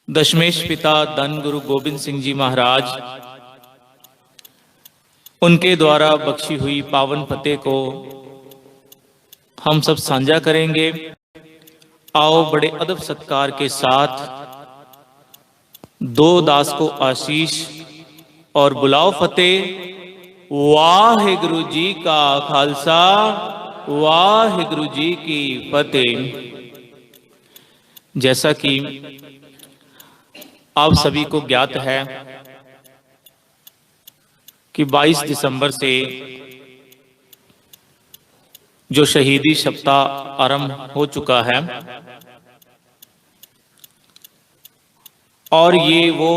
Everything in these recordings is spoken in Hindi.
दशमेश पिता धन गुरु गोविंद सिंह जी महाराज, उनके द्वारा बख्शी हुई पावन फतेह को हम सब साझा करेंगे। आओ बड़े अदब सत्कार के साथ दो दास को आशीष और बुलाओ फतेह। वाहिगुरु जी का खालसा, वाहिगुरु जी की फतेह। जैसा कि आप सभी को ज्ञात है कि 22 दिसंबर से जो शहीदी सप्ताह आरंभ हो चुका है और ये वो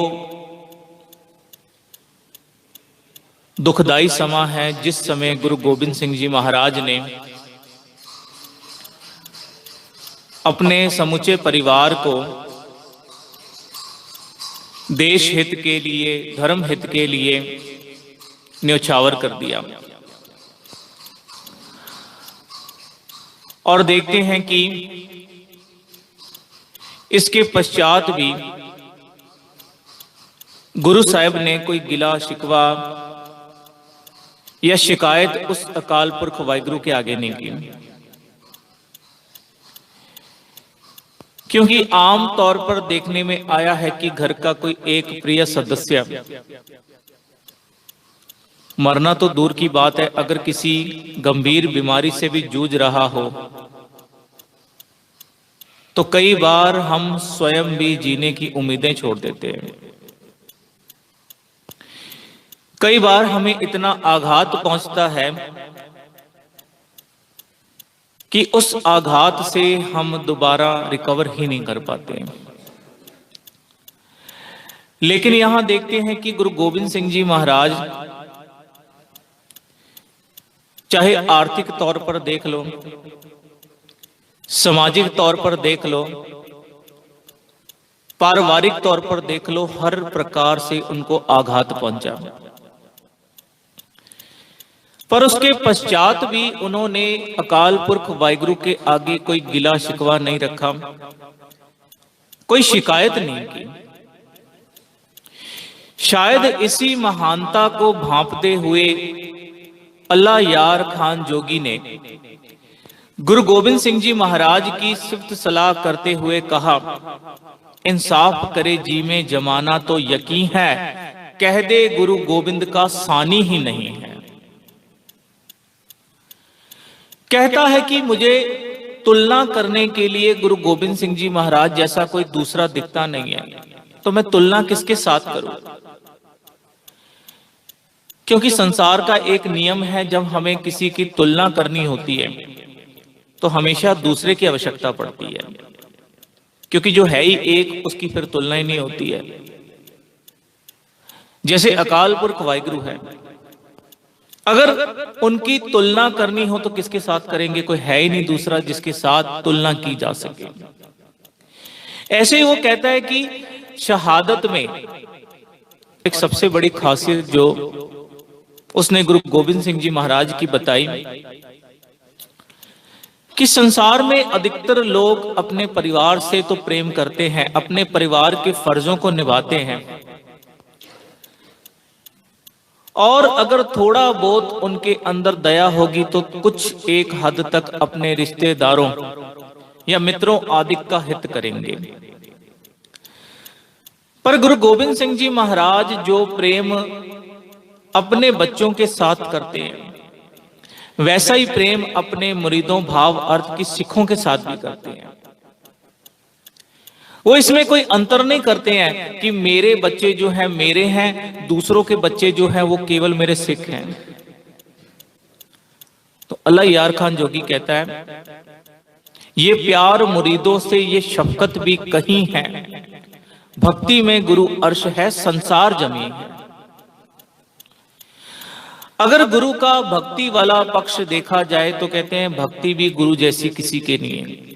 दुखदाई समा है जिस समय गुरु गोविंद सिंह जी महाराज ने अपने समूचे परिवार को देश हित के लिए, धर्म हित के लिए न्योछावर कर दिया। और देखते हैं कि इसके पश्चात भी गुरु साहिब ने कोई गिला शिकवा या शिकायत उस अकाल पुरख वाहिगुरु के आगे नहीं की, क्योंकि आम तौर पर देखने में आया है कि घर का कोई एक प्रिय सदस्य मरना तो दूर की बात है, अगर किसी गंभीर बीमारी से भी जूझ रहा हो तो कई बार हम स्वयं भी जीने की उम्मीदें छोड़ देते हैं। कई बार हमें इतना आघात पहुंचता है कि उस आघात से हम दोबारा रिकवर ही नहीं कर पाते। लेकिन यहां देखते हैं कि गुरु गोविंद सिंह जी महाराज चाहे आर्थिक तौर पर देख लो, सामाजिक तौर पर देख लो, पारिवारिक तौर पर देख लो, हर प्रकार से उनको आघात पहुंचा, पर उसके पश्चात भी उन्होंने अकाल पुरख वाहिगुरु के आगे कोई गिला शिकवा नहीं रखा, कोई शिकायत नहीं की। शायद इसी महानता को भांपते हुए अल्लाह यार खान जोगी ने गुरु गोविंद सिंह जी महाराज की सिफ्त सलाह करते हुए कहा, इंसाफ करे जी में जमाना तो यकीन है, कह दे गुरु गोविंद का सानी ही नहीं है। कहता है कि मुझे तुलना करने के लिए गुरु गोविंद सिंह जी महाराज जैसा कोई दूसरा दिखता नहीं है, तो मैं तुलना किसके साथ करूं? क्योंकि संसार का एक नियम है, जब हमें किसी की तुलना करनी होती है तो हमेशा दूसरे की आवश्यकता पड़ती है, क्योंकि जो है ही एक उसकी फिर तुलना ही नहीं होती है। जैसे अकाल पुरख वाहिगुरु है, अगर उनकी तुलना करनी हो तो किसके साथ करेंगे? कोई है ही नहीं दूसरा जिसके साथ तुलना की जा सके। ऐसे ही वो कहता है कि शहादत में एक सबसे बड़ी खासियत जो उसने गुरु गोविंद सिंह जी महाराज की बताई कि संसार में अधिकतर लोग अपने परिवार से तो प्रेम करते हैं, अपने परिवार के फर्जों को निभाते हैं, और अगर थोड़ा बहुत उनके अंदर दया होगी तो कुछ एक हद तक अपने रिश्तेदारों या मित्रों आदि का हित करेंगे। पर गुरु गोविंद सिंह जी महाराज जो प्रेम अपने बच्चों के साथ करते हैं, वैसा ही प्रेम अपने मुरीदों भाव अर्थ की सिखों के साथ भी करते हैं। वो इसमें कोई अंतर नहीं करते हैं कि मेरे बच्चे जो हैं मेरे हैं, दूसरों के बच्चे जो हैं वो केवल मेरे सिख हैं। तो अल्लाह यार खान जोगी कहता है, ये प्यार मुरीदों से ये शफकत भी कहीं है, भक्ति में गुरु अर्श है, संसार जमीन है। अगर गुरु का भक्ति वाला पक्ष देखा जाए तो कहते हैं भक्ति भी गुरु जैसी किसी के नहीं है।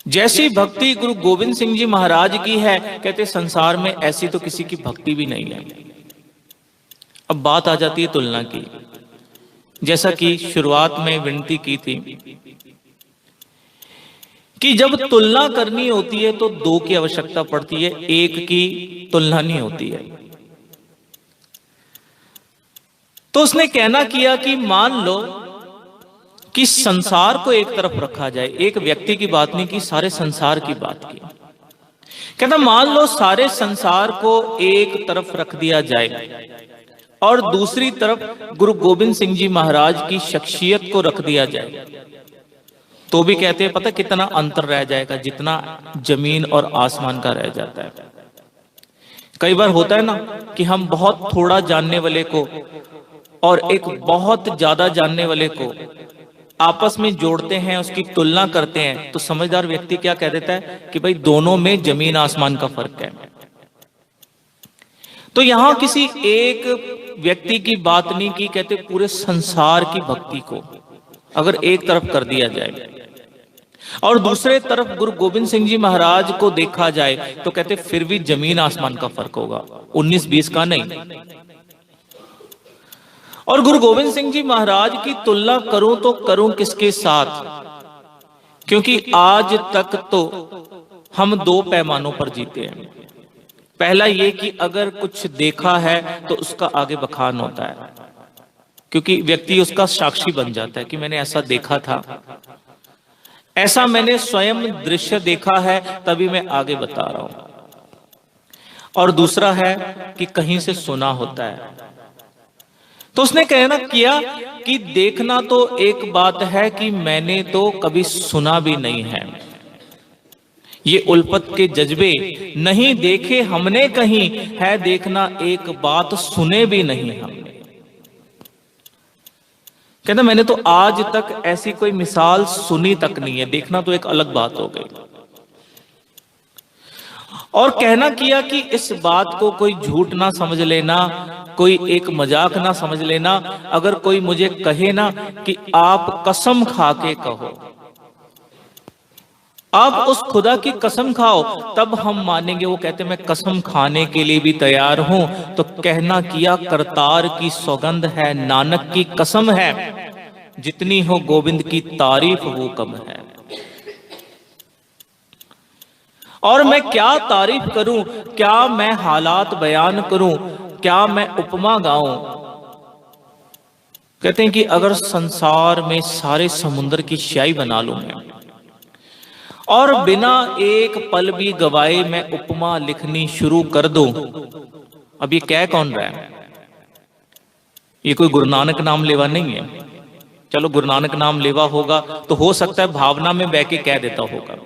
जैसी भक्ति गुरु गोविंद सिंह जी महाराज की है, कहते संसार में ऐसी तो किसी की भक्ति भी नहीं है। अब बात आ जाती है तुलना की, जैसा कि शुरुआत में विनती की थी कि जब तुलना करनी होती है तो दो की आवश्यकता पड़ती है, एक की तुलना नहीं होती है। तो उसने कहना किया कि मान लो कि संसार को एक तरफ रखा जाए, एक व्यक्ति की बात नहीं की, सारे संसार की बात की। कहता मान लो सारे संसार को एक तरफ रख दिया जाए और दूसरी तरफ गुरु गोविंद सिंह जी महाराज की शख्सियत को रख दिया जाए, तो भी कहते हैं पता कितना अंतर रह जाएगा, जितना जमीन और आसमान का रह जाता है। कई बार होता है ना कि हम बहुत थोड़ा जानने वाले को और एक बहुत ज्यादा जानने वाले को आपस में जोड़ते हैं, उसकी तुलना करते हैं, तो समझदार व्यक्ति क्या कह देता है कि भाई दोनों में जमीन आसमान का फर्क है। तो यहां किसी एक व्यक्ति की बात नहीं की, कहते पूरे संसार की भक्ति को अगर एक तरफ कर दिया जाए और दूसरे तरफ गुरु गोविंद सिंह जी महाराज को देखा जाए, तो कहते फिर भी जमीन आसमान का फर्क होगा, 19-20 का नहीं। और गुरु गोविंद सिंह जी महाराज की तुलना करूं तो करूं किसके साथ, क्योंकि आज तक तो हम दो पैमानों पर जीते हैं। पहला ये कि अगर कुछ देखा है तो उसका आगे बखान होता है, क्योंकि व्यक्ति उसका साक्षी बन जाता है कि मैंने ऐसा देखा था, ऐसा मैंने स्वयं दृश्य देखा है, तभी मैं आगे बता रहा हूं। और दूसरा है कि कहीं से सुना होता है। तो उसने कहना किया कि देखना तो एक बात है कि मैंने तो कभी सुना भी नहीं है, ये उल्फत के जज्बे नहीं देखे हमने कहीं, है देखना एक बात सुने भी नहीं हमने। कहता मैंने तो आज तक ऐसी कोई मिसाल सुनी तक नहीं है, देखना तो एक अलग बात हो गई। और कहना किया कि इस बात को कोई झूठ ना समझ लेना, कोई एक मजाक ना समझ लेना। अगर कोई मुझे कहे ना कि आप कसम खा के कहो, आप उस खुदा की कसम खाओ, तब हम मानेंगे। वो कहते मैं कसम खाने के लिए भी तैयार हूं। तो कहना किया करतार की सौगंध है, नानक की कसम है, जितनी हो गोविंद की तारीफ वो कम है। और मैं क्या तारीफ करूं, क्या मैं हालात बयान करूं, क्या मैं उपमा गाऊं। कहते हैं कि अगर संसार में सारे समुद्र की स्याही बना लूं मैं, और बिना एक पल भी गवाए मैं उपमा लिखनी शुरू कर दूं। अब ये कह कौन रहा है? ये कोई गुरु नानक नाम लेवा नहीं है। चलो गुरु नानक नाम लेवा होगा तो हो सकता है भावना में बह के कह देता होगा।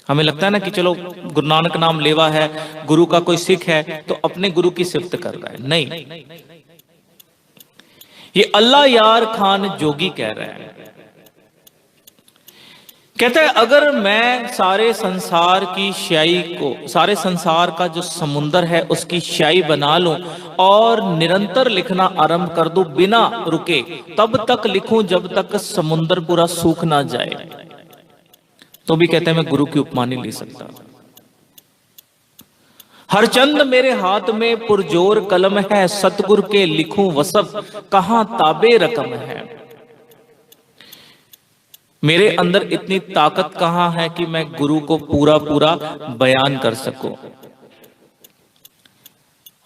हमें लगता है ना कि चलो गुरु नानक नाम लेवा है, गुरु का कोई सिख है तो अपने गुरु की सिफत कर रहा है। नहीं, ये अल्लाह यार खान जोगी कह रहा है। कहता है अगर मैं सारे संसार की स्याही को, सारे संसार का जो समुंदर है उसकी स्याही बना लूं और निरंतर लिखना आरंभ कर दूं बिना रुके, तब तक लिखूं जब तक समुंदर पूरा सूख ना जाए, तो भी कहते हैं मैं गुरु की उपमा नहीं ले सकता। हरचंद मेरे हाथ में पुरजोर कलम है, सतगुरु के लिखूं वसफ कहां ताबे रकम है। मेरे अंदर इतनी ताकत कहां है कि मैं गुरु को पूरा पूरा बयान कर सकूं।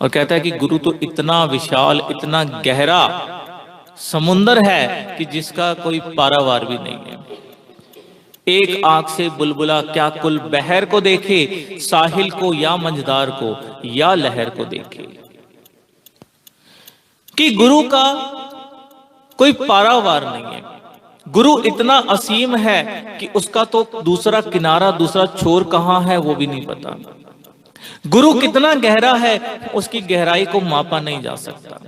और कहता है कि गुरु तो इतना विशाल, इतना गहरा समुंदर है कि जिसका कोई पारावार भी नहीं है। एक आंख से बुलबुला क्या कुल बहर को देखे, साहिल को या मंझदार को या लहर को देखे। कि गुरु का कोई पारावार नहीं है। गुरु इतना असीम है कि उसका तो दूसरा किनारा, दूसरा छोर कहां है वो भी नहीं पता। गुरु कितना गहरा है उसकी गहराई को मापा नहीं जा सकता।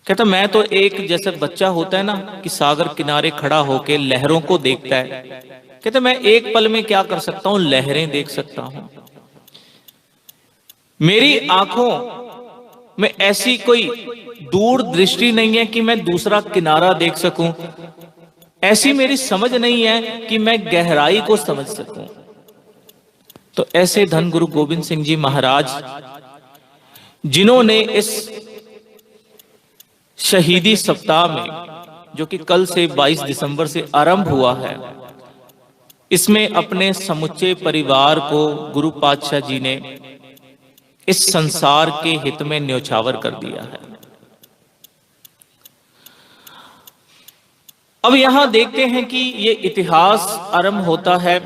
कहता मैं तो एक जैसे बच्चा होता है ना कि सागर किनारे खड़ा होके लहरों को देखता है, कहते मैं एक पल में क्या कर सकता हूं, लहरें देख सकता हूं। मेरी आंखों में ऐसी कोई दूर दृष्टि नहीं है कि मैं दूसरा किनारा देख सकूं, ऐसी मेरी समझ नहीं है कि मैं गहराई को समझ सकूं। तो ऐसे धन गुरु गोविंद सिंह जी महाराज, जिन्होंने इस शहीदी सप्ताह में, जो कि कल से 22 दिसंबर से आरंभ हुआ है, इसमें अपने समुच्चे परिवार को गुरु पातशाह जी ने इस संसार के हित में न्योछावर कर दिया है। अब यहां देखते हैं कि ये इतिहास आरंभ होता है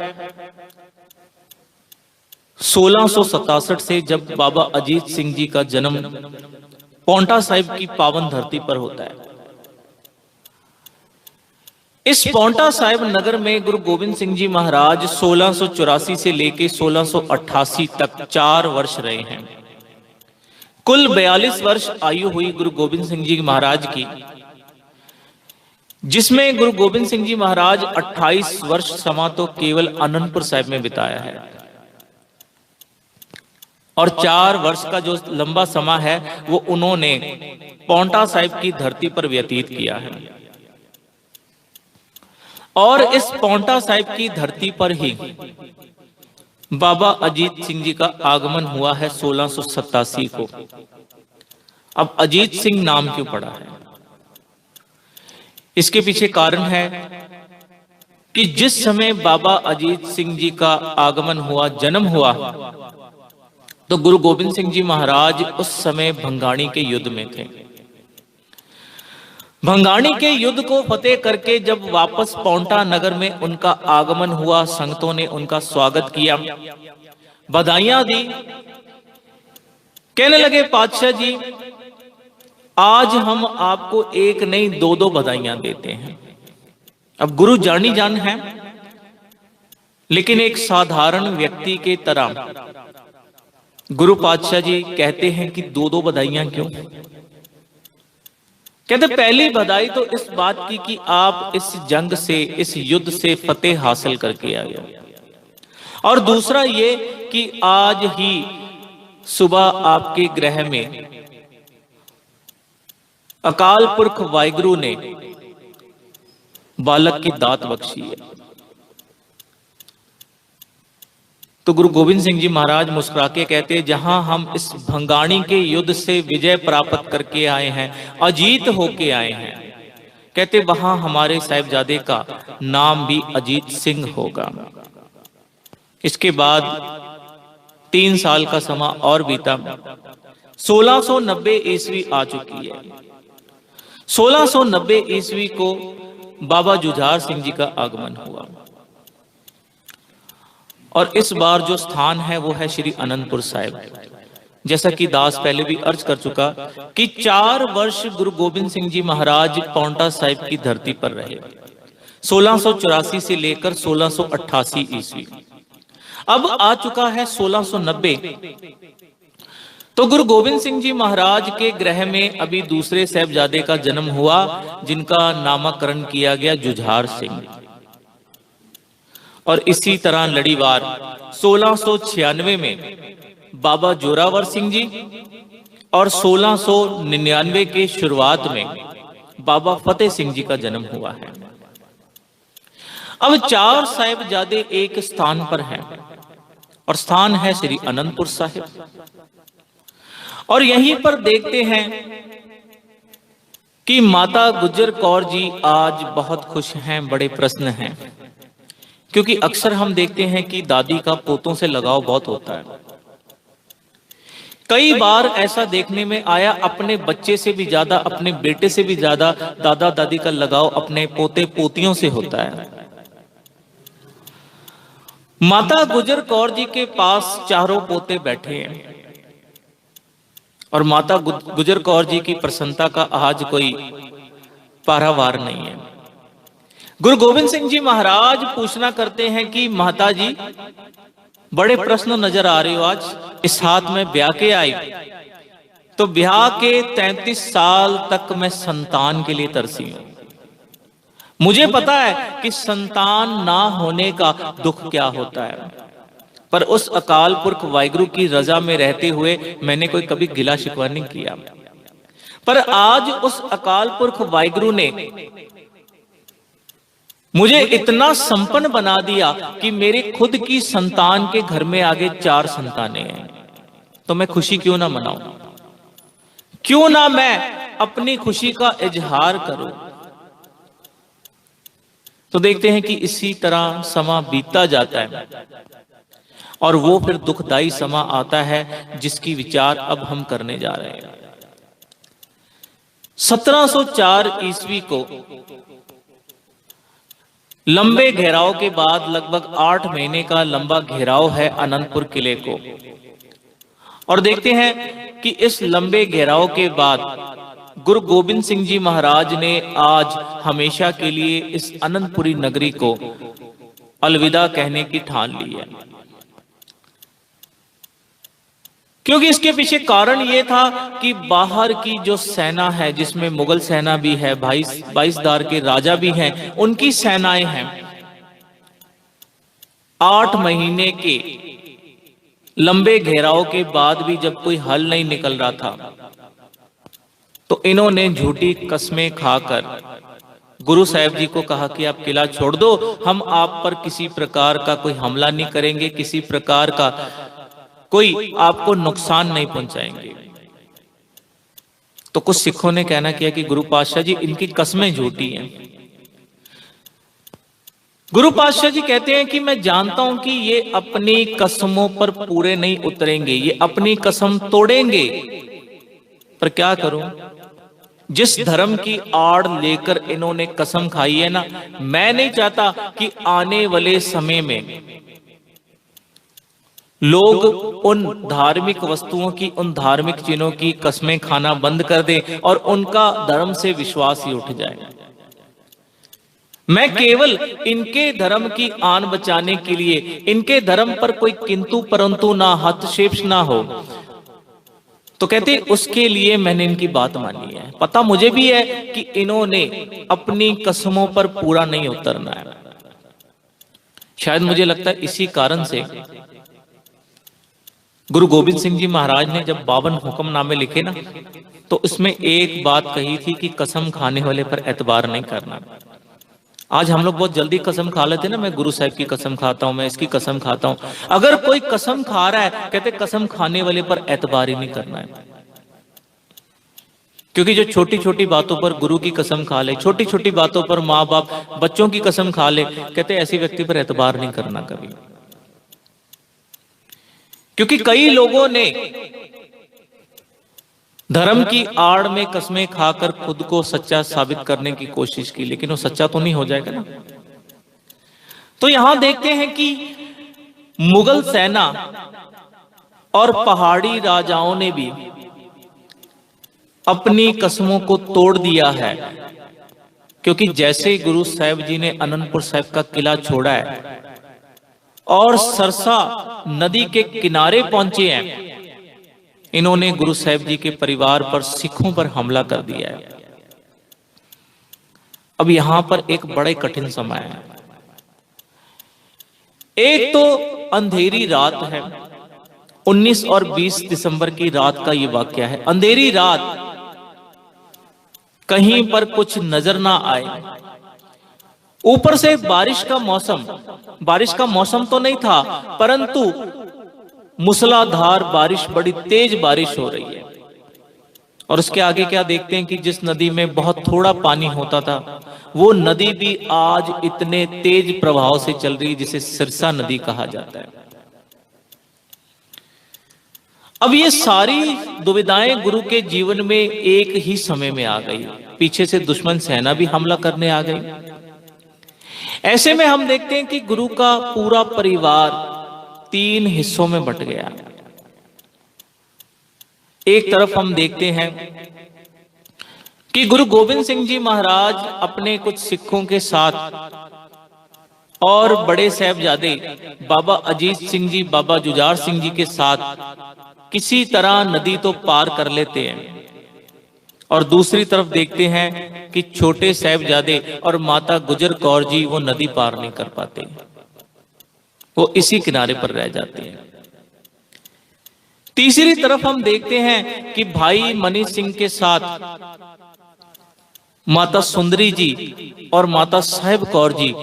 1667 से, जब बाबा अजीत सिंह जी का जन्म पांवटा साहिब की पावन धरती पर होता है। इस पांवटा साहिब नगर में गुरु गोविंद सिंह जी महाराज 1684 से लेकर 1688 तक 4 वर्ष रहे हैं। कुल 42 वर्ष आयु हुई गुरु गोविंद सिंह जी महाराज की, जिसमें गुरु गोविंद सिंह जी महाराज 28 वर्ष समा तो केवल आनंदपुर साहिब में बिताया है, और 4 वर्ष का जो लंबा समय है वो उन्होंने पांवटा साहिब की धरती पर व्यतीत किया है। और इस पांवटा साहिब की धरती पर ही बाबा अजीत सिंह जी का आगमन हुआ है 1687 को। अब अजीत सिंह नाम क्यों पड़ा है? इसके पीछे कारण है कि जिस समय बाबा अजीत सिंह जी का आगमन हुआ, जन्म हुआ, तो गुरु गोविंद सिंह जी महाराज उस समय भंगाणी के युद्ध में थे। भंगाणी के युद्ध को फतेह करके जब वापस पांवटा नगर में उनका आगमन हुआ, संगतों ने उनका स्वागत किया, बधाइयां दी, कहने लगे पातशाह जी आज हम आपको एक नहीं 2-2 बधाइयां देते हैं। अब गुरु जानी जान है, लेकिन एक साधारण व्यक्ति के तरह गुरु पातशाह जी कहते हैं कि 2-2 बधाइयां क्यों? कहते पहली बधाई तो इस बात की कि आप इस जंग से, इस युद्ध से फतेह हासिल करके आए, और दूसरा ये कि आज ही सुबह आपके गृह में अकाल पुरख वाहिगुरु ने बालक की दात बख्शी है। तो गुरु गोविंद सिंह जी महाराज मुस्कुरा के कहते हैं जहां हम इस भंगाणी के युद्ध से विजय प्राप्त करके आए हैं, अजीत होके आए हैं, कहते वहां हमारे साहिबजादे का नाम भी अजीत सिंह होगा। इसके बाद 3 साल का समय और बीता, 1690 ईस्वी आ चुकी है। 1690 ईस्वी को बाबा जुझार सिंह जी का आगमन हुआ, और इस बार जो स्थान है वो है श्री आनंदपुर साहिब। जैसा कि दास पहले भी अर्ज कर चुका कि 4 वर्ष गुरु गोविंद सिंह जी महाराज पांवटा साहिब की धरती पर रहे, 1684 से लेकर 1688 ईस्वी। अब आ चुका है 1690, तो गुरु गोविंद सिंह जी महाराज के गृह में अभी दूसरे साहिबजादे का जन्म हुआ, जिनका नामकरण किया गया जुझार सिंह। और इसी तरह लड़ीवार 1696 में बाबा जोरावर सिंह जी, और 1699 के शुरुआत में बाबा फतेह सिंह जी का जन्म हुआ है। अब 4 साहिबजादे एक स्थान पर हैं, और स्थान है श्री आनंदपुर साहिब। और यहीं पर देखते हैं कि माता गुजर कौर जी आज बहुत खुश हैं, बड़े प्रसन्न हैं, क्योंकि अक्सर हम देखते हैं कि दादी का पोतों से लगाव बहुत होता है। कई बार ऐसा देखने में आया, अपने बच्चे से भी ज्यादा, अपने बेटे से भी ज्यादा दादा दादी का लगाव अपने पोते पोतियों से होता है। माता गुजर कौर जी के पास 4 पोते बैठे हैं, और माता गुजर कौर जी की प्रसन्नता का आज कोई पारावार नहीं है। गुरु गोविंद सिंह जी महाराज पूछना करते हैं कि माता जी बड़े प्रश्न नजर आ रहे हो, आज इस हाथ में ब्याह के आई, तो ब्याह के 33 साल तक मैं संतान के लिए तरसी हूं। मुझे पता है कि संतान ना होने का दुख क्या होता है, पर उस अकाल पुरख वाहिगुरु की रजा में रहते हुए मैंने कोई कभी गिला शिकवा नहीं किया। पर आज उस अकाल पुरख वाहिगुरु ने मुझे इतना संपन्न बना दिया कि मेरे खुद की संतान के घर में आगे 4 संतानें हैं, तो मैं खुशी क्यों ना मनाऊं? क्यों ना मैं अपनी खुशी का इजहार करूं? तो देखते हैं कि इसी तरह समा बीतता जाता है और वो फिर दुखदाई समा आता है जिसकी विचार अब हम करने जा रहे हैं। 1704 ईस्वी को लंबे घेराव के बाद लगभग 8 महीने का लंबा घेराव है अनंतपुर किले को, और देखते हैं कि इस लंबे घेराव के बाद गुरु गोविंद सिंह जी महाराज ने आज हमेशा के लिए इस अनंतपुरी नगरी को अलविदा कहने की ठान ली है। क्योंकि इसके पीछे कारण यह था कि बाहर की जो सेना है, जिसमें मुगल सेना भी है, 22 के राजा भी हैं, उनकी सेनाएं हैं। 8 महीने के लंबे घेराव के बाद भी जब कोई हल नहीं निकल रहा था, तो इन्होंने झूठी कस्में खाकर गुरु साहिब जी को कहा कि आप किला छोड़ दो, हम आप पर किसी प्रकार का कोई हमला नहीं करेंगे, किसी प्रकार का कोई आपको नुकसान नहीं पहुंचाएंगे। तो कुछ सिखों ने कहना किया कि गुरु पातशाह जी, इनकी कस्में झूठी हैं। गुरु पातशाह जी कहते हैं कि मैं जानता हूं कि ये अपनी कसमों पर पूरे नहीं उतरेंगे, ये अपनी कसम तोड़ेंगे, पर क्या करूं, जिस धर्म की आड़ लेकर इन्होंने कसम खाई है ना, मैं नहीं चाहता कि आने वाले समय में लोग उन धार्मिक वस्तुओं की, उन धार्मिक चिन्हों की कस्में खाना बंद कर दें और उनका धर्म से विश्वास ही उठ जाए। मैं केवल इनके धर्म की आन बचाने के लिए, इनके धर्म पर कोई किंतु परंतु ना, हस्तक्षेप ना हो, तो कहते उसके लिए मैंने इनकी बात मानी है। पता मुझे भी है कि इन्होंने अपनी कसमों पर पूरा नहीं उतरना है। शायद मुझे लगता है इसी कारण से गुरु गोविंद सिंह जी महाराज ने जब 52 हुक्मनामे लिखे ना, तो उसमें एक बात कही थी कि कसम खाने वाले पर एतबार नहीं करना। आज हम लोग बहुत जल्दी कसम खा लेते ना, मैं गुरु साहिब की कसम खाता हूं, मैं इसकी कसम खाता हूं। अगर कोई कसम खा रहा है, कहते कसम खाने वाले पर एतबार ही नहीं करना है। क्योंकि जो छोटी छोटी बातों पर गुरु की कसम खा ले, छोटी छोटी बातों पर माँ बाप बच्चों की कसम खा ले, कहते ऐसे व्यक्ति पर एतबार नहीं करना कभी। क्योंकि कई लोगों ने धर्म की आड़ में कस्में खाकर खुद को सच्चा साबित करने की कोशिश की, लेकिन वो सच्चा तो नहीं हो जाएगा ना। तो यहां देखते हैं कि मुगल सेना और पहाड़ी राजाओं ने भी अपनी कसमों को तोड़ दिया है। क्योंकि जैसे गुरु साहिब जी ने अनंतपुर साहिब का किला छोड़ा है और सरसा नदी के किनारे पहुंचे हैं, इन्होंने गुरु साहिब जी के परिवार पर, सिखों पर हमला कर दिया है। अब यहां पर एक बड़े कठिन समय है। एक तो अंधेरी रात है, 19 और 20 दिसंबर की रात का यह वाकया है। अंधेरी रात, कहीं पर कुछ नजर ना आए, ऊपर से बारिश का मौसम, बारिश का मौसम तो नहीं था, परंतु मूसलाधार बारिश, बड़ी तेज बारिश हो रही है। और उसके आगे क्या देखते हैं कि जिस नदी में बहुत थोड़ा पानी होता था, वो नदी भी आज इतने तेज प्रभाव से चल रही, जिसे सिरसा नदी कहा जाता है। अब ये सारी दुविधाएं गुरु के जीवन में एक ही समय में आ गई। पीछे से दुश्मन सेना भी हमला करने आ गई। ऐसे में हम देखते हैं कि गुरु का पूरा परिवार 3 हिस्सों में बंट गया। एक तरफ हम देखते हैं कि गुरु गोविंद सिंह जी महाराज अपने कुछ सिखों के साथ और बड़े साहिबजादे बाबा अजीत सिंह जी, बाबा जुझार सिंह जी के साथ किसी तरह नदी तो पार कर लेते हैं। और दूसरी तरफ देखते हैं कि छोटे साहिबजादे और माता गुजर कौर जी वो नदी पार नहीं कर पाते, वो इसी किनारे पर रह जाते हैं। तीसरी तरफ हम देखते हैं कि भाई मनी सिंह के साथ माता सुंदरी जी और माता साहिब कौर जी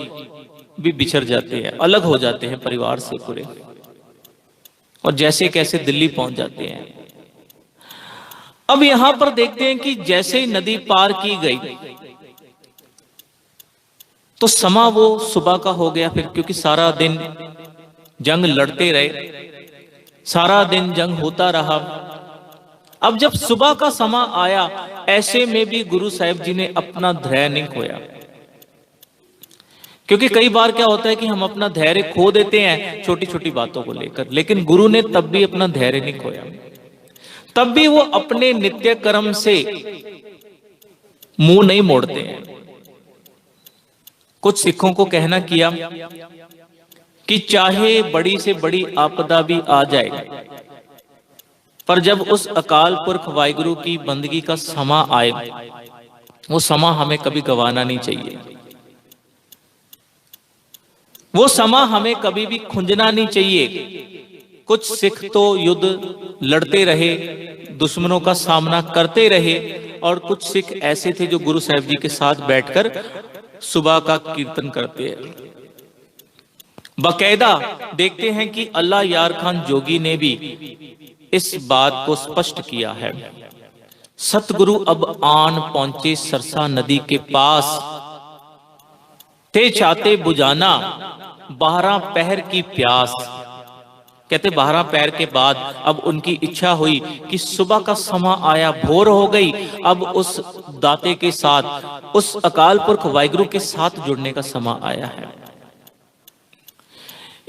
भी बिछड़ जाते हैं, अलग हो जाते हैं परिवार से पूरे, और जैसे कैसे दिल्ली पहुंच जाते हैं। अब यहां पर देखते हैं कि जैसे ही नदी पार की गई, तो समा वो सुबह का हो गया फिर, क्योंकि सारा दिन जंग लड़ते रहे, सारा दिन जंग होता रहा। अब जब सुबह का समा आया, ऐसे में भी गुरु साहिब जी ने अपना धैर्य नहीं खोया। क्योंकि कई बार क्या होता है कि हम अपना धैर्य खो देते हैं छोटी छोटी बातों को लेकर, लेकिन गुरु ने तब भी अपना धैर्य नहीं खोया। तब भी वो अपने नित्य कर्म से मुंह नहीं मोड़ते हैं। कुछ सिखों को कहना किया कि चाहे बड़ी से बड़ी आपदा भी आ जाए, पर जब उस अकाल पुरख वाहिगुरु की बंदगी का समा आए, वो समा हमें कभी गंवाना नहीं चाहिए। वो समा हमें कभी भी खुंजना नहीं चाहिए। कुछ सिख तो युद्ध लड़ते रहे, दुश्मनों का सामना करते रहे, और कुछ सिख ऐसे थे जो गुरु साहिब जी के साथ बैठकर सुबह का कीर्तन करते हैं। बाकायदा देखते हैं कि अल्लाह यार खान जोगी ने भी इस बात को स्पष्ट किया है। सतगुरु अब आन पहुंचे सरसा नदी के पास, थे चाहते बुझाना 12 पहर की प्यास। कहते 12 पहर के बाद अब उनकी इच्छा हुई कि सुबह का समा आया, भोर हो गई, अब उस दाते के साथ, उस अकाल पुरख वाहिगुरु के साथ जुड़ने का समा आया है।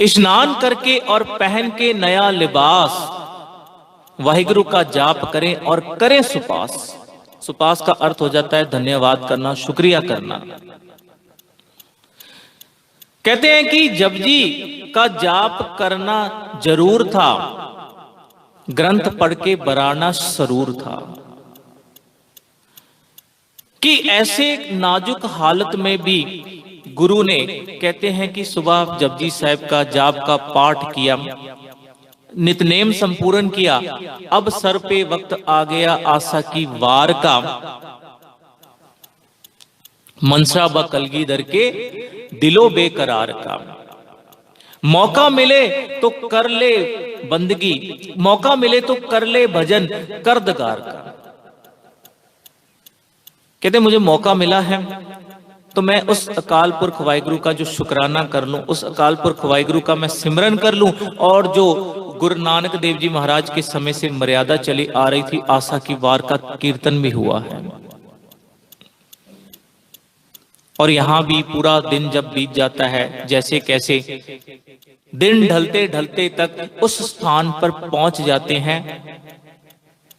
स्नान करके और पहन के नया लिबास, वाहिगुरु का जाप करें और करें सुपास। सुपास का अर्थ हो जाता है धन्यवाद करना, शुक्रिया करना। कहते हैं कि जपजी का जाप करना जरूर था, ग्रंथ पढ़ के बराना सरूर था। कि ऐसे नाजुक हालत में भी गुरु ने, कहते हैं कि सुबह जपजी साहिब का जाप का पाठ किया, नितनेम संपूर्ण किया। अब सर पे वक्त आ गया आशा की वार का, मनसा ब कलगीधर के दिलो बेकरार का। मौका मिले तो कर ले बंदगी, मौका मिले तो कर ले भजन करदगार का। कहते मुझे मौका मिला है तो मैं उस अकाल पुरख वाहिगुरु का जो शुक्राना कर लूं, उस अकाल पुरख वाहिगुरु का मैं सिमरन कर लूं। और जो गुरु नानक देव जी महाराज के समय से मर्यादा चली आ रही थी, आशा की वार का कीर्तन भी हुआ है। और यहां भी पूरा दिन जब बीत जाता है, जैसे कैसे दिन ढलते ढलते तक उस स्थान पर पहुंच जाते हैं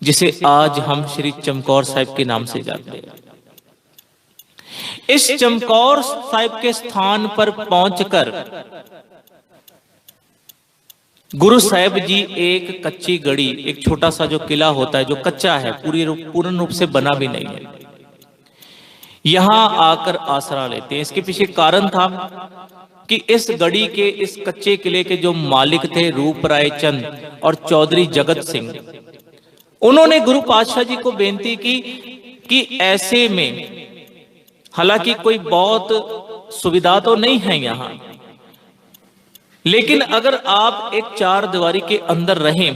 जिसे आज हम श्री चमकौर साहिब के नाम से जानते हैं। इस चमकौर साहिब के स्थान पर पहुंचकर गुरु साहिब जी एक कच्ची गढ़ी, एक छोटा सा जो किला होता है जो कच्चा है, पूर्ण रूप से बना भी नहीं है, यहां आकर आसरा लेते हैं। इसके पीछे कारण था कि इस गढ़ी के, इस कच्चे किले के जो मालिक थे रूप राय चंद और चौधरी जगत सिंह, उन्होंने गुरु पातशाह जी को बेनती की कि ऐसे में, हालांकि कोई बहुत सुविधा तो नहीं है यहां, लेकिन अगर आप एक चार दीवारी के अंदर रहें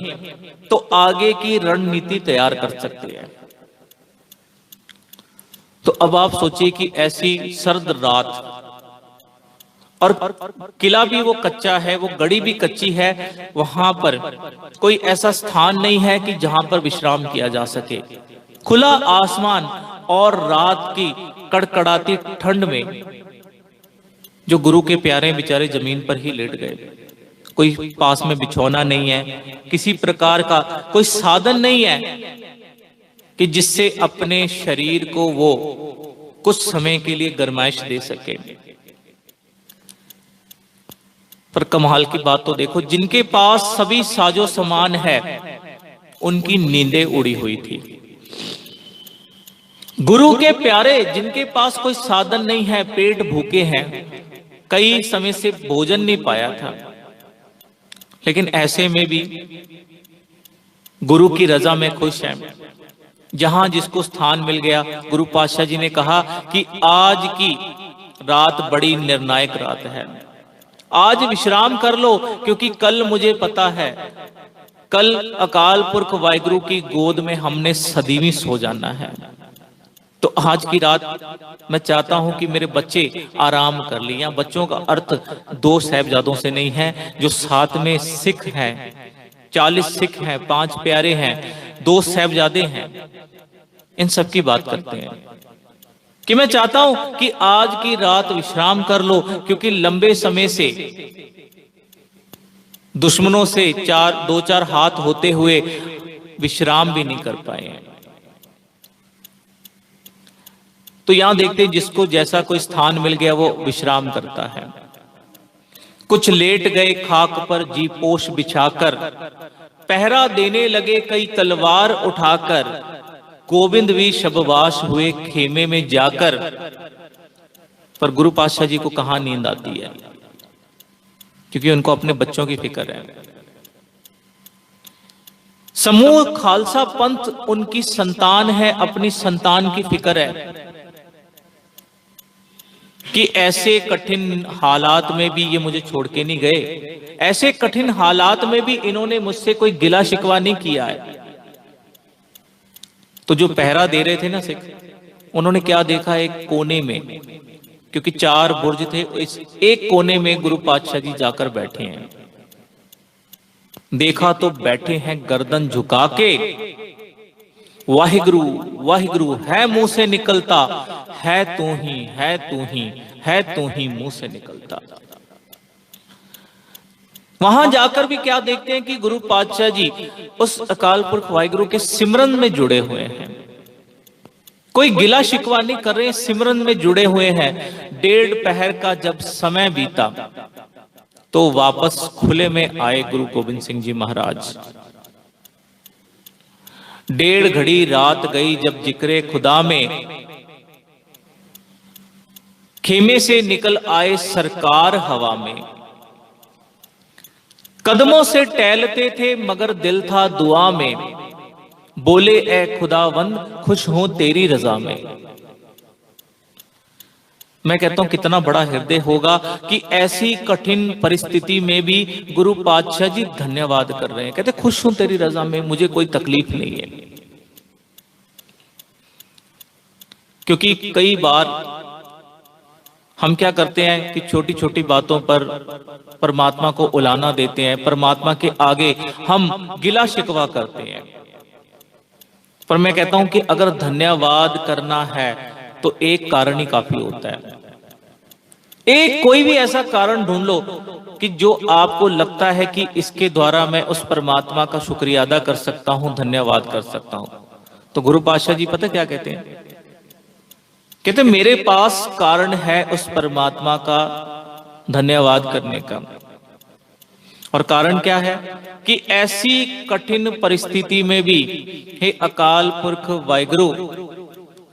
तो आगे की रणनीति तैयार कर सकते हैं। तो अब आप सोचिए कि ऐसी सर्द रात, और किला भी वो कच्चा है, वो गढ़ी भी कच्ची है, वहां पर कोई ऐसा स्थान नहीं है कि जहां पर विश्राम किया जा सके। खुला आसमान और रात की कड़कड़ाती ठंड में जो गुरु के प्यारे बेचारे जमीन पर ही लेट गए। कोई पास में बिछौना नहीं है, किसी प्रकार का कोई साधन नहीं है कि जिससे अपने शरीर को वो कुछ समय के लिए गर्माइश दे सके। पर कमाल की बात तो देखो, जिनके पास सभी साजो सामान है उनकी नींदें उड़ी हुई थी। गुरु के प्यारे जिनके पास कोई साधन नहीं है, पेट भूखे हैं, कई समय से भोजन नहीं पाया था, लेकिन ऐसे में भी गुरु की रजा में खुश हैं। जहां जिसको स्थान मिल गया, गुरु पातशाह जी ने कहा कि आज की रात बड़ी निर्णायक रात है, आज विश्राम कर लो, क्योंकि कल मुझे पता है, कल अकाल पुरख वाहिगुरु की गोद में हमने सदीवी सो जाना है। तो आज की रात मैं चाहता हूं कि मेरे बच्चे आराम कर लें। या बच्चों का अर्थ दो साहिबजादों से नहीं है, जो साथ में सिख हैं, 40 सिख हैं, 5 प्यारे हैं, 2 साहिबजादे हैं, इन सब की बात करते हैं। कि मैं चाहता हूं कि आज की रात विश्राम कर लो, क्योंकि लंबे समय से दुश्मनों से 2-4 हाथ होते हुए विश्राम भी नहीं कर पाए हैं। तो यहां देखते हैं, जिसको जैसा कोई स्थान मिल गया वो विश्राम करता है। कुछ लेट गए खाक पर जी पोश बिछाकर, पहरा देने लगे कई तलवार उठाकर, गोविंद भी शबवाश हुए खेमे में जाकर। पर गुरु पातशाह जी को कहां नींद आती है, क्योंकि उनको अपने बच्चों की फिक्र है। समूह खालसा पंथ उनकी संतान है, अपनी संतान की फिक्र है कि ऐसे कठिन हालात में भी ये मुझे छोड़ के नहीं गए, ऐसे कठिन हालात में भी इन्होंने मुझसे कोई गिला शिकवा नहीं किया है। तो जो पहरा दे रहे थे ना सिख, उन्होंने क्या देखा, एक कोने में, क्योंकि 4 बुर्ज थे, इस एक कोने में गुरु पातशाह जी जाकर बैठे हैं। देखा तो बैठे हैं गर्दन झुका के, वाहिगुरु वाहिगुरु है मुंह से निकलता, है तू ही है तू ही है तू ही मुंह से निकलता। वहां जाकर भी क्या देखते हैं कि गुरु पातशाह जी उस अकाल पुरख वाहिगुरु के सिमरन में जुड़े हुए हैं, कोई गिला शिकवा नहीं कर रहे, सिमरन में जुड़े हुए हैं। 1:30 पहर का जब समय बीता तो वापस खुले में आए गुरु गोबिंद सिंह जी महाराज। 1:30 घड़ी रात गई जब जिक्रे खुदा में, खेमे से निकल आए सरकार हवा में। कदमों से टहलते थे मगर दिल था दुआ में, बोले ए खुदावंद खुश हूं तेरी रजा में। मैं कहता हूं कितना बड़ा हृदय होगा कि ऐसी कठिन परिस्थिति में भी गुरु पातशाह जी धन्यवाद कर रहे हैं, कहते खुश हूं तेरी रजा में, मुझे कोई तकलीफ नहीं है। क्योंकि कई बार हम क्या करते हैं कि छोटी छोटी बातों पर परमात्मा को उलाना देते हैं, परमात्मा के आगे हम गिला शिकवा करते हैं। पर मैं कहता हूं कि अगर धन्यवाद करना है तो एक कारण ही काफी होता है। एक कोई भी ऐसा कारण ढूंढ लो कि जो आपको लगता है कि इसके द्वारा मैं उस परमात्मा का शुक्रिया अदा कर सकता हूं, धन्यवाद कर सकता हूं। तो गुरु पातशाह जी पता क्या कहते हैं, कहते मेरे पास कारण है उस परमात्मा का धन्यवाद करने का। और कारण क्या है कि ऐसी कठिन परिस्थिति में भी हे अकाल पुरख वाहिगुरु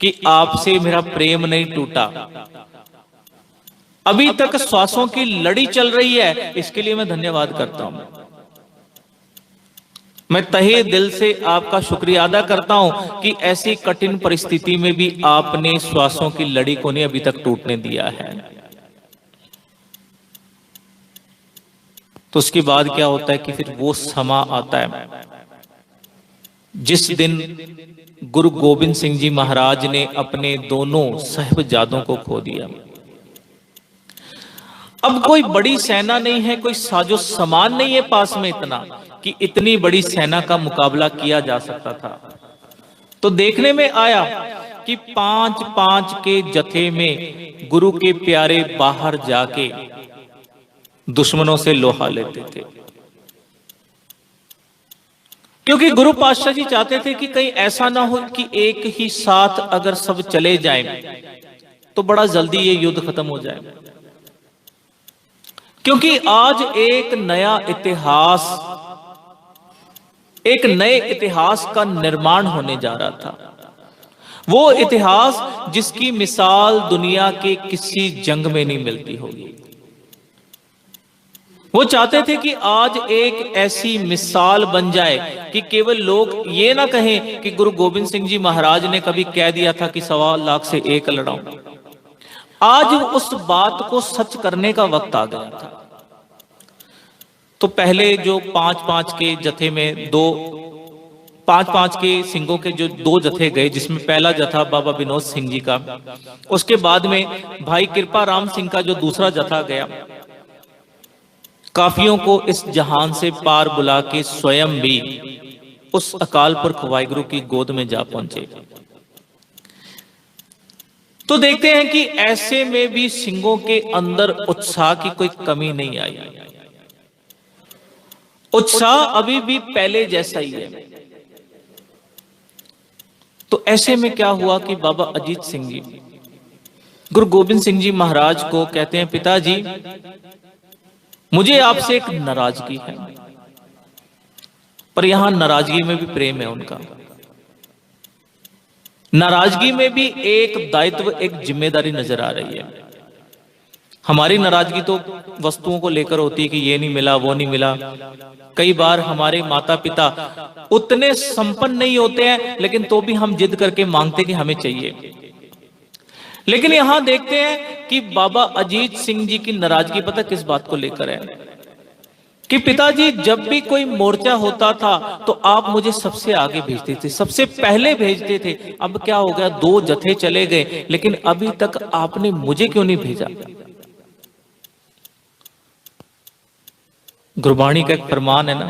कि आपसे मेरा प्रेम नहीं टूटा, अभी तक श्वासों की लड़ी चल रही है, इसके लिए मैं धन्यवाद करता हूं। मैं तहे दिल से आपका शुक्रिया अदा करता हूं कि ऐसी कठिन परिस्थिति में भी आपने श्वासों की लड़ी को नहीं अभी तक टूटने दिया है। तो उसके बाद क्या होता है कि फिर वो समा आता है जिस दिन गुरु गोबिंद सिंह जी महाराज ने अपने दोनों साहिबजादों को खो दिया। अब कोई बड़ी सेना नहीं है, कोई साजो सामान नहीं है पास में इतना कि इतनी बड़ी सेना का मुकाबला किया जा सकता था। तो देखने में आया कि 5-5 के जत्थे में गुरु के प्यारे बाहर जाके दुश्मनों से लोहा लेते थे, क्योंकि गुरु पातशाह जी चाहते थे कि कहीं ऐसा ना हो कि एक ही साथ अगर सब चले जाएं तो बड़ा जल्दी ये युद्ध खत्म हो जाए। क्योंकि आज एक नया इतिहास, एक नए इतिहास का निर्माण होने जा रहा था। वो इतिहास जिसकी मिसाल दुनिया के किसी जंग में नहीं मिलती होगी। वो चाहते थे कि आज एक ऐसी मिसाल बन जाए कि केवल लोग ये ना कहें कि गुरु गोबिंद सिंह जी महाराज ने कभी कह दिया था कि 1.25 लाख से 1 लड़ाऊं। आज उस बात को सच करने का वक्त आ गया था। तो पहले जो 5-5 के जत्थे में 2 पांच पांच के सिंगों के जो दो जत्थे गए, जिसमें पहला जत्था बाबा विनोद सिंह जी का, उसके बाद में भाई कृपा राम सिंह का जो दूसरा जत्था गया, काफियों को इस जहान से पार बुला के स्वयं भी उस अकाल पुरख वाहिगुरु की गोद में जा पहुंचे। तो देखते हैं कि ऐसे में भी सिंहों के अंदर उत्साह की कोई कमी नहीं आई, उत्साह अभी भी पहले जैसा ही है। तो ऐसे में क्या हुआ कि बाबा अजीत सिंह जी गुरु गोबिंद सिंह जी महाराज को कहते हैं, पिताजी मुझे आपसे एक नाराजगी है, पर यहां नाराजगी में भी प्रेम है उनका। नाराजगी में भी एक दायित्व, एक जिम्मेदारी नजर आ रही है। हमारी नाराजगी तो वस्तुओं को लेकर होती है कि ये नहीं मिला, वो नहीं मिला। कई बार हमारे माता पिता उतने संपन्न नहीं होते हैं, लेकिन तो भी हम जिद करके मांगते कि हमें चाहिए। लेकिन यहां देखते हैं कि बाबा अजीत सिंह जी की नाराजगी पता किस बात को लेकर है कि पिताजी जब भी कोई मोर्चा होता था तो आप मुझे सबसे आगे भेजते थे, सबसे पहले भेजते थे। अब क्या हो गया, दो जत्थे चले गए, लेकिन अभी तक आपने मुझे क्यों नहीं भेजा। गुरबाणी का एक फरमान है ना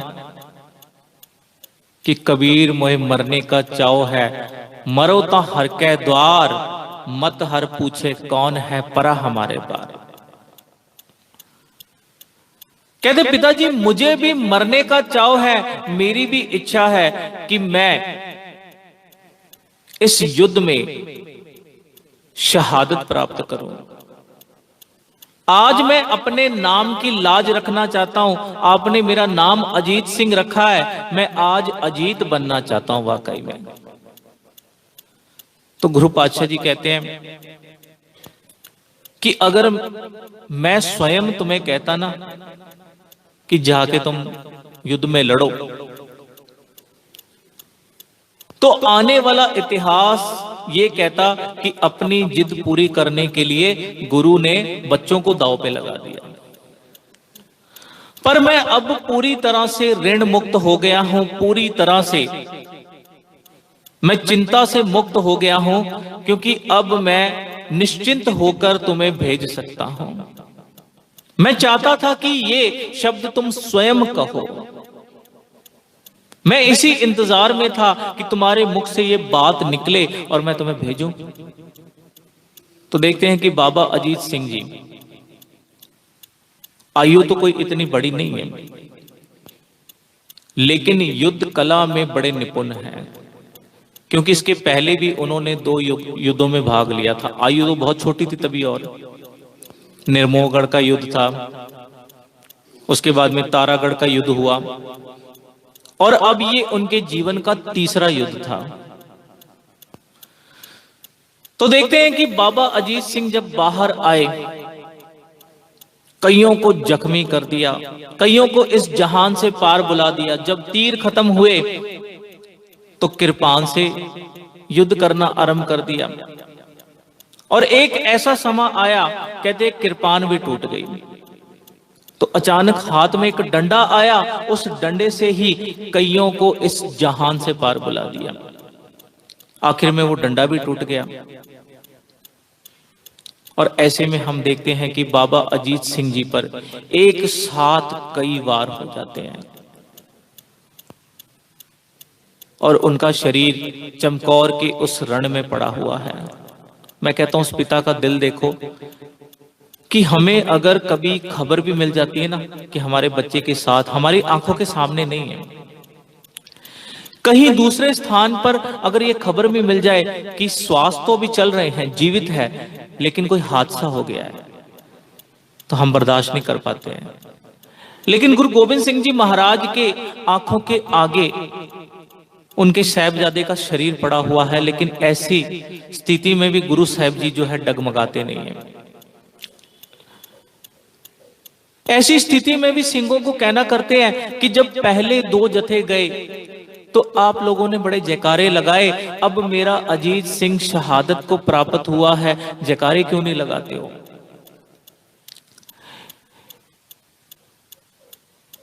कि कबीर मोहे मरने का चाव है, मरो ता हर के द्वार, मत हर पूछे कौन है परा हमारे बार। कहते पिताजी मुझे भी मरने का चाव है, मेरी भी इच्छा है कि मैं इस युद्ध में शहादत प्राप्त करूं। आज मैं अपने नाम की लाज रखना चाहता हूं। आपने मेरा नाम अजीत सिंह रखा है, मैं आज अजीत बनना चाहता हूं वाकई में। तो गुरु पातशाह जी कहते हैं कि अगर मैं स्वयं तुम्हें कहता ना कि जाके तुम युद्ध में लड़ो, तो आने वाला इतिहास ये कहता कि अपनी जिद पूरी करने के लिए गुरु ने बच्चों को दांव पे लगा दिया। पर मैं अब पूरी तरह से ऋण मुक्त हो गया हूं, पूरी तरह से मैं चिंता से मुक्त हो गया हूं, क्योंकि अब मैं निश्चिंत होकर तुम्हें भेज सकता हूं। मैं चाहता था कि ये शब्द तुम स्वयं कहो, मैं इसी इंतजार में था कि तुम्हारे मुख से ये बात निकले और मैं तुम्हें भेजूं। तो देखते हैं कि बाबा अजीत सिंह जी, आयु तो कोई इतनी बड़ी नहीं है, लेकिन युद्ध कला में बड़े निपुण हैं, क्योंकि इसके पहले भी उन्होंने 2 युद्धों में भाग लिया था। आयु तो बहुत छोटी थी तभी, और निर्मोहगढ़ का युद्ध था, उसके बाद में तारागढ़ का युद्ध हुआ, और अब ये उनके जीवन का तीसरा युद्ध था। तो देखते हैं कि बाबा अजीत सिंह जब बाहर आए, कईयों को जख्मी कर दिया, कईयों को इस जहान से पार बुला दिया। जब तीर खत्म हुए तो कृपान से युद्ध करना आरंभ कर दिया, और एक ऐसा समय आया, कहते कृपान भी टूट गई। तो अचानक हाथ में एक डंडा आया, उस डंडे से ही कईयों को इस जहान से पार बुला दिया। आखिर में वो डंडा भी टूट गया। और ऐसे में हम देखते हैं कि बाबा अजीत सिंह जी पर एक साथ कई वार हो जाते हैं, और उनका शरीर चमकौर के उस रण में पड़ा हुआ है। मैं कहता हूं उस पिता का दिल देखो कि हमें अगर कभी खबर भी मिल जाती है ना कि हमारे बच्चे के साथ, हमारी आंखों के सामने नहीं है, कहीं दूसरे स्थान पर अगर ये खबर भी मिल जाए कि श्वास तो भी चल रहे हैं, जीवित है, लेकिन कोई हादसा हो गया है, तो हम बर्दाश्त नहीं कर पाते हैं। लेकिन गुरु गोबिंद सिंह जी महाराज के आंखों के आगे उनके साहिबजादे का शरीर पड़ा हुआ है, लेकिन ऐसी स्थिति में भी गुरु साहिब जी जो है डगमगाते नहीं है। ऐसी स्थिति में भी सिंहों को कहना करते हैं कि जब पहले 2 जत्थे गए तो आप लोगों ने बड़े जयकारे लगाए, अब मेरा अजीत सिंह शहादत को प्राप्त हुआ है, जयकारे क्यों नहीं लगाते हो।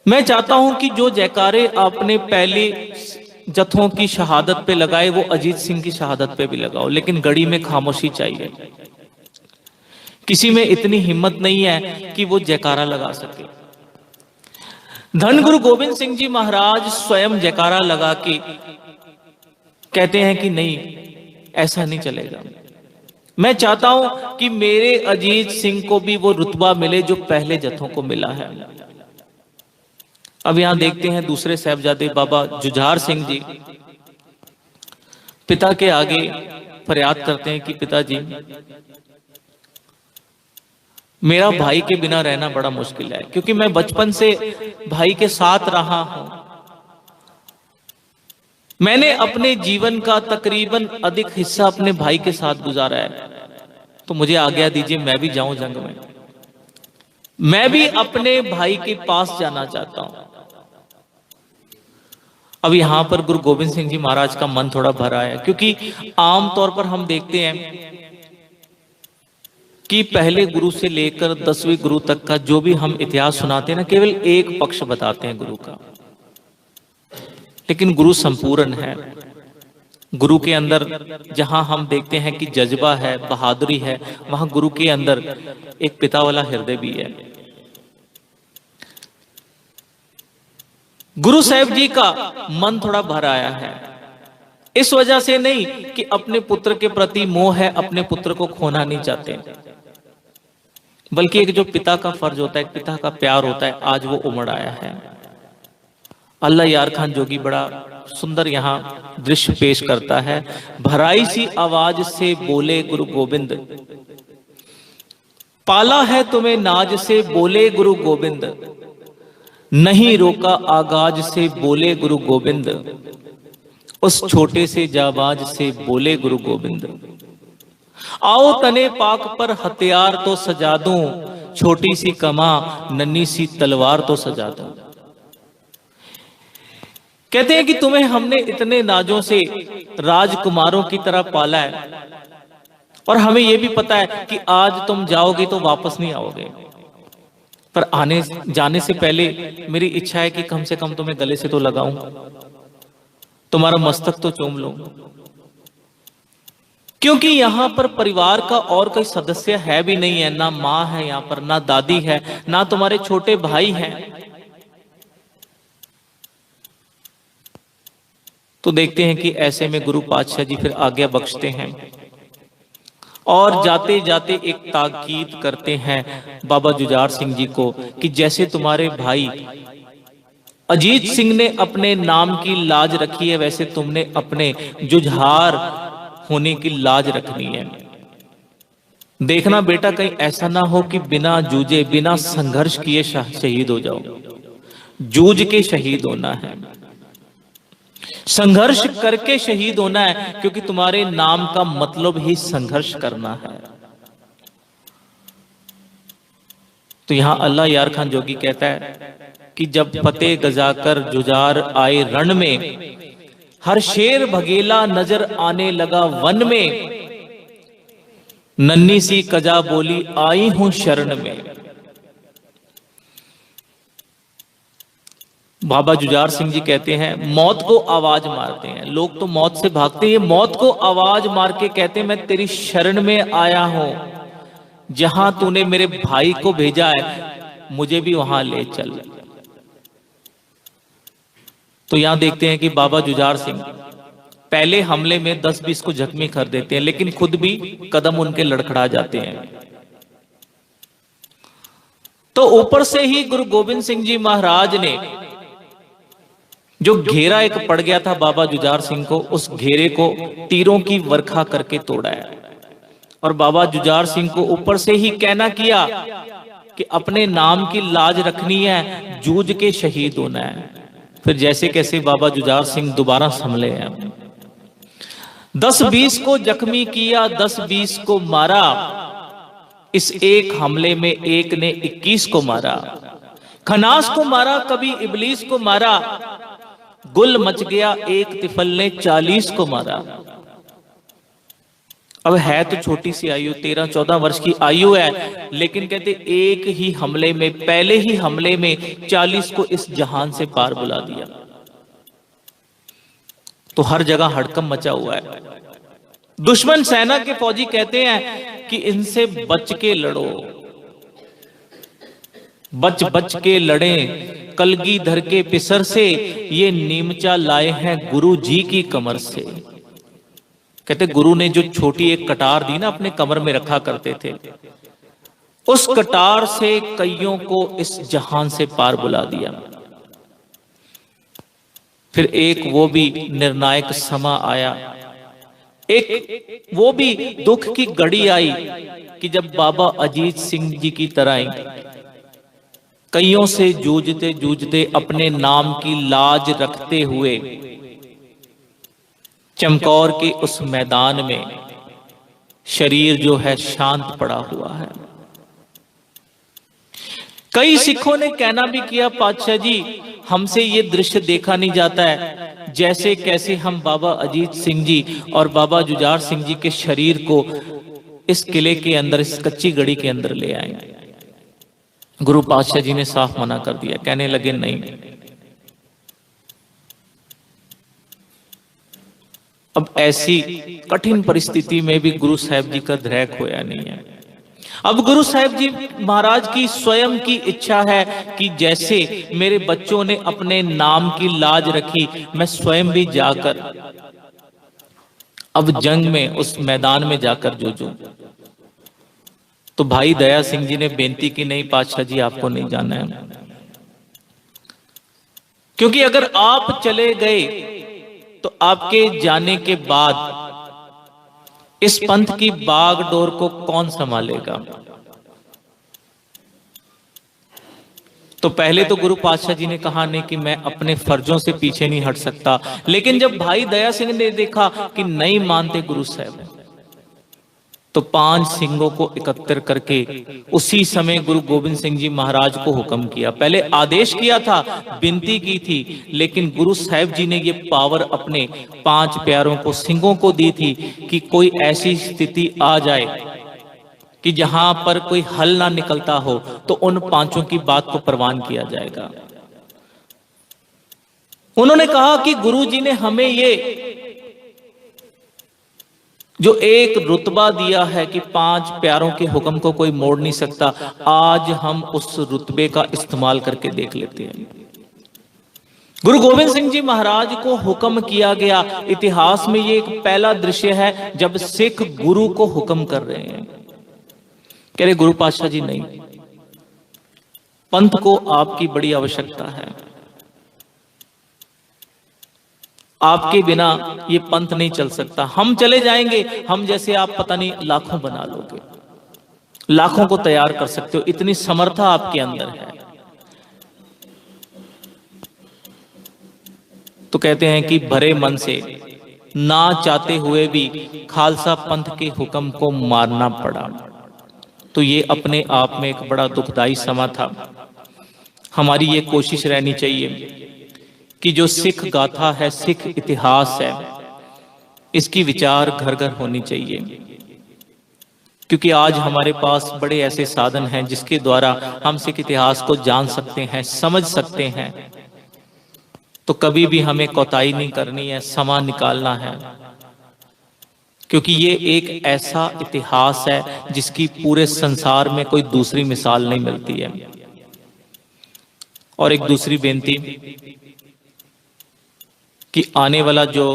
मैं चाहता हूं कि जो जयकारे आपने पहले जत्थों की शहादत पे लगाए वो अजीत सिंह की शहादत पे भी लगाओ, लेकिन गड़ी में खामोशी चाहिए। किसी में इतनी हिम्मत नहीं है कि वो जयकारा लगा सके। धन गुरु गोविंद सिंह जी महाराज स्वयं जयकारा लगा के कहते हैं कि नहीं, ऐसा नहीं चलेगा। मैं चाहता हूं कि मेरे अजीत सिंह को भी वो रुतबा मिले जो पहले जत्थों को मिला है। अब यहां देखते हैं दूसरे साहिबजादे बाबा जुझार सिंह जी पिता के आगे फरियाद करते हैं कि पिताजी, मेरा भाई के बिना रहना बड़ा मुश्किल है, क्योंकि मैं बचपन से भाई के साथ रहा हूं। मैंने अपने जीवन का तकरीबन अधिक हिस्सा अपने भाई के साथ गुजारा है, तो मुझे आज्ञा दीजिए मैं भी जाऊं जंग में। मैं भी अपने भाई के पास जाना चाहता हूं। अब यहां पर गुरु गोविंद सिंह जी महाराज का मन थोड़ा भरा है, क्योंकि आमतौर पर हम देखते हैं कि पहले गुरु से लेकर 10वें गुरु तक का जो भी हम इतिहास सुनाते हैं ना, केवल एक पक्ष बताते हैं गुरु का, लेकिन गुरु संपूर्ण है। गुरु के अंदर जहां हम देखते हैं कि जज्बा है, बहादुरी है, वहां गुरु के अंदर एक पिता वाला हृदय भी है। गुरु साहिब जी का मन थोड़ा भर आया है, इस वजह से नहीं कि अपने पुत्र के प्रति मोह है, अपने पुत्र को खोना नहीं चाहते, बल्कि एक जो पिता का फर्ज होता है, पिता का प्यार होता है, आज वो उमड़ आया है। अल्लाह यार खान जोगी बड़ा सुंदर यहां दृश्य पेश करता है। भराई सी आवाज से बोले गुरु गोविंद, पाला है तुम्हें नाज से बोले गुरु गोविंद, नहीं रोका आगाज से बोले गुरु गोविंद, उस छोटे से जाबाज से बोले गुरु गोविंद, आओ तने पाक पर हथियार तो सजा दूं, छोटी सी कमा नन्ही सी तलवार तो सजा दूं। कहते हैं कि तुम्हें हमने इतने नाजों से राजकुमारों की तरह पाला है, और हमें यह भी पता है कि आज तुम जाओगे तो वापस नहीं आओगे, पर आने जाने से पहले मेरी इच्छा है कि कम से कम तुम्हें गले से तो लगाऊं, तुम्हारा मस्तक तो चूम लूं, क्योंकि यहां पर परिवार का और कोई सदस्य है भी नहीं है, ना मां है यहां पर, ना दादी है, ना तुम्हारे छोटे भाई हैं। तो देखते हैं कि ऐसे में गुरु पातशाह जी फिर आज्ञा बख्शते हैं और जाते जाते एक ताकीद करते हैं बाबा जुझार सिंह जी को कि जैसे तुम्हारे भाई अजीत सिंह ने अपने नाम की लाज रखी है, वैसे तुमने अपने जुझार होने की लाज रखनी है। देखना बेटा, कहीं ऐसा ना हो कि बिना जूझे, बिना संघर्ष किए शहीद हो जाओ। जूझ के शहीद होना है, संघर्ष करके शहीद होना है, क्योंकि तुम्हारे नाम का मतलब ही संघर्ष करना है। तो यहां अल्लाह यार खान जोगी कहता है कि जब फतेह गजाकर जुझार आए रण में, हर शेर भगेला नजर आने लगा वन में, नन्ही सी कजा बोली आई हूं शरण में। बाबा जुझार सिंह जी कहते हैं मौत को आवाज मारते हैं, लोग तो मौत से भागते हैं, मौत को आवाज मार के कहते हैं मैं तेरी शरण में आया हूं, जहां तूने मेरे भाई को भेजा है मुझे भी वहां ले चल। तो यहां देखते हैं कि बाबा जुझार सिंह पहले हमले में 10-20 को जख्मी कर देते हैं, लेकिन खुद भी कदम उनके लड़खड़ा जाते हैं। तो ऊपर से ही गुरु गोविंद सिंह जी महाराज ने जो घेरा एक पड़ गया था बाबा जुझार सिंह को, उस घेरे को तीरों की वर्खा करके तोड़ा है, और बाबा जुझार सिंह को ऊपर से ही कहना किया कि अपने नाम की लाज रखनी है, जूझ के शहीद होना है। फिर जैसे कैसे बाबा जुझार सिंह दोबारा संभले हैं। 10-20 को जख्मी किया, 10-20 को मारा, इस एक हमले में एक ने 21 को मारा, खनास को मारा, कभी इबलीस को मारा, गुल मच गया एक तिफल ने 40 को मारा। अब है तो छोटी सी आयु, 13-14 वर्ष की आयु है, लेकिन कहते एक ही हमले में, पहले ही हमले में 40 को इस जहान से पार बुला दिया। तो हर जगह हड़कंप मचा हुआ है। दुश्मन सेना के फौजी कहते हैं कि इनसे बच के लड़ो, बच बच के लड़ें, कलगीधर के पिसर से, ये नीमचा लाए हैं गुरु जी की कमर से। कहते गुरु ने जो छोटी एक कटार दी ना अपने कमर में रखा करते थे, उस कटार से कईयों को इस जहान से पार बुला दिया। फिर एक वो भी निर्णायक समा आया, एक वो भी दुख की घड़ी आई कि जब बाबा अजीत सिंह जी की तरह कईयों से जूझते जूझते अपने नाम की लाज रखते हुए चमकौर के उस मैदान में शरीर जो है शांत पड़ा हुआ है। कई सिखों ने कहना भी किया, पातशाह जी हमसे ये दृश्य देखा नहीं जाता है, जैसे कैसे हम बाबा अजीत सिंह जी और बाबा जुझार सिंह जी के शरीर को इस किले के अंदर, इस कच्ची गढ़ी के अंदर ले आए। गुरु पातशाह जी ने साफ मना कर दिया, कहने लगे नहीं, अब ऐसी कठिन परिस्थिति में भी गुरु साहब जी का धैर्य खोया नहीं है। अब गुरु साहब जी महाराज की स्वयं की इच्छा है कि जैसे मेरे बच्चों ने अपने नाम की लाज रखी, मैं स्वयं भी जाकर अब जंग में उस मैदान में जाकर जूझूं। तो भाई दया सिंह जी ने बेनती की, नहीं पातशाह जी आपको नहीं जाना है, क्योंकि अगर आप चले गए तो आपके जाने के बाद इस पंथ की बागडोर को कौन संभालेगा। तो पहले तो गुरु पातशाह जी ने कहा नहीं कि मैं अपने फर्जों से पीछे नहीं हट सकता, लेकिन जब भाई दया सिंह ने देखा कि नहीं मानते गुरु साहब, तो 5 सिंहों को एकत्र करके उसी समय गुरु गोविंद सिंह जी महाराज को हुक्म किया। पहले आदेश किया था, विनती की थी, लेकिन गुरु साहब जी ने ये पावर अपने 5 प्यारों को, सिंहों को दी थी कि कोई ऐसी स्थिति आ जाए कि जहां पर कोई हल ना निकलता हो तो उन 5 की बात को प्रवान किया जाएगा। उन्होंने कहा कि गुरु जी ने हमें ये जो एक रुतबा दिया है कि 5 प्यारों के हुक्म को कोई मोड़ नहीं सकता, आज हम उस रुतबे का इस्तेमाल करके देख लेते हैं। गुरु गोविंद सिंह जी महाराज को हुक्म किया गया। इतिहास में ये एक पहला दृश्य है जब सिख गुरु को हुक्म कर रहे हैं। कह रहे गुरु पातशाह जी नहीं, पंथ को आपकी बड़ी आवश्यकता है, आपके बिना ये पंथ नहीं चल सकता। हम चले जाएंगे, हम जैसे आप पता नहीं लाखों बना लोगे, लाखों को तैयार कर सकते हो, इतनी समर्था आपके अंदर है। तो कहते हैं कि भरे मन से ना चाहते हुए भी खालसा पंथ के हुक्म को मानना पड़ा। तो ये अपने आप में एक बड़ा दुखदाई समा था। हमारी ये कोशिश रहनी चाहिए कि जो सिख गाथा है, सिख इतिहास है, इसकी विचार घर घर होनी चाहिए, क्योंकि आज हमारे पास बड़े ऐसे साधन हैं जिसके द्वारा हम सिख इतिहास को जान सकते हैं, समझ सकते हैं। तो कभी भी हमें कोताही नहीं करनी है, समा निकालना है, क्योंकि ये एक ऐसा इतिहास है जिसकी पूरे संसार में कोई दूसरी मिसाल नहीं मिलती है। और एक दूसरी बेनती कि आने वाला जो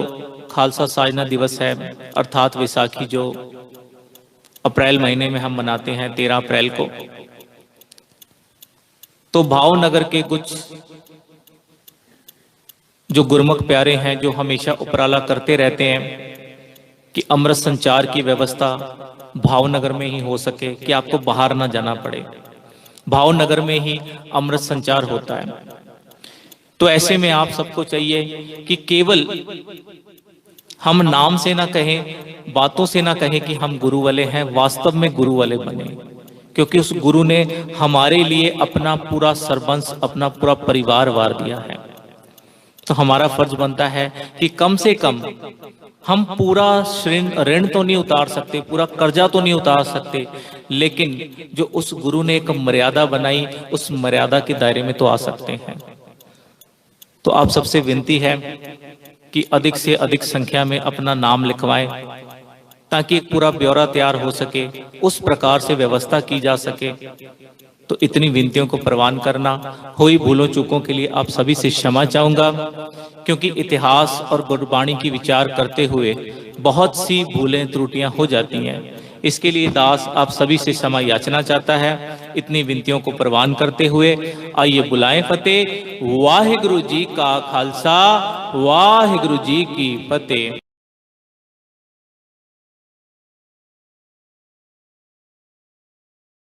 खालसा साजना दिवस है, अर्थात वैसाखी, जो अप्रैल महीने में हम मनाते हैं 13 अप्रैल को, तो भावनगर के कुछ जो गुरमुख प्यारे हैं जो हमेशा उपराला करते रहते हैं कि अमृत संचार की व्यवस्था भावनगर में ही हो सके, कि आपको बाहर ना जाना पड़े, भावनगर में ही अमृत संचार होता है। तो ऐसे में आप सबको चाहिए कि केवल हम नाम से ना कहें, बातों से ना कहें कि हम गुरु वाले हैं, वास्तव में गुरु वाले बने, क्योंकि उस गुरु ने हमारे लिए अपना पूरा सर्वंस, अपना पूरा परिवार वार दिया है। तो हमारा फर्ज बनता है कि कम से कम हम पूरा ऋण तो नहीं उतार सकते, पूरा कर्जा तो नहीं उतार सकते, लेकिन जो उस गुरु ने एक मर्यादा बनाई, उस मर्यादा के दायरे में तो आ सकते हैं। तो आप सबसे विनती है कि अधिक से अधिक संख्या में अपना नाम लिखवाएं, ताकि एक पूरा ब्यौरा तैयार हो सके, उस प्रकार से व्यवस्था की जा सके। तो इतनी विनतियों को प्रवान करना, हुई भूलों चूकों के लिए आप सभी से क्षमा चाहूंगा, क्योंकि इतिहास और गुरबाणी की विचार करते हुए बहुत सी भूलें त्रुटियां हो जाती हैं। इसके लिए दास आप सभी से क्षमा याचना चाहता है। इतनी विनतियों को प्रवान करते हुए आइए बुलाएं फतेह। वाहिगुरु जी का खालसा, वाहिगुरु जी की फतेह।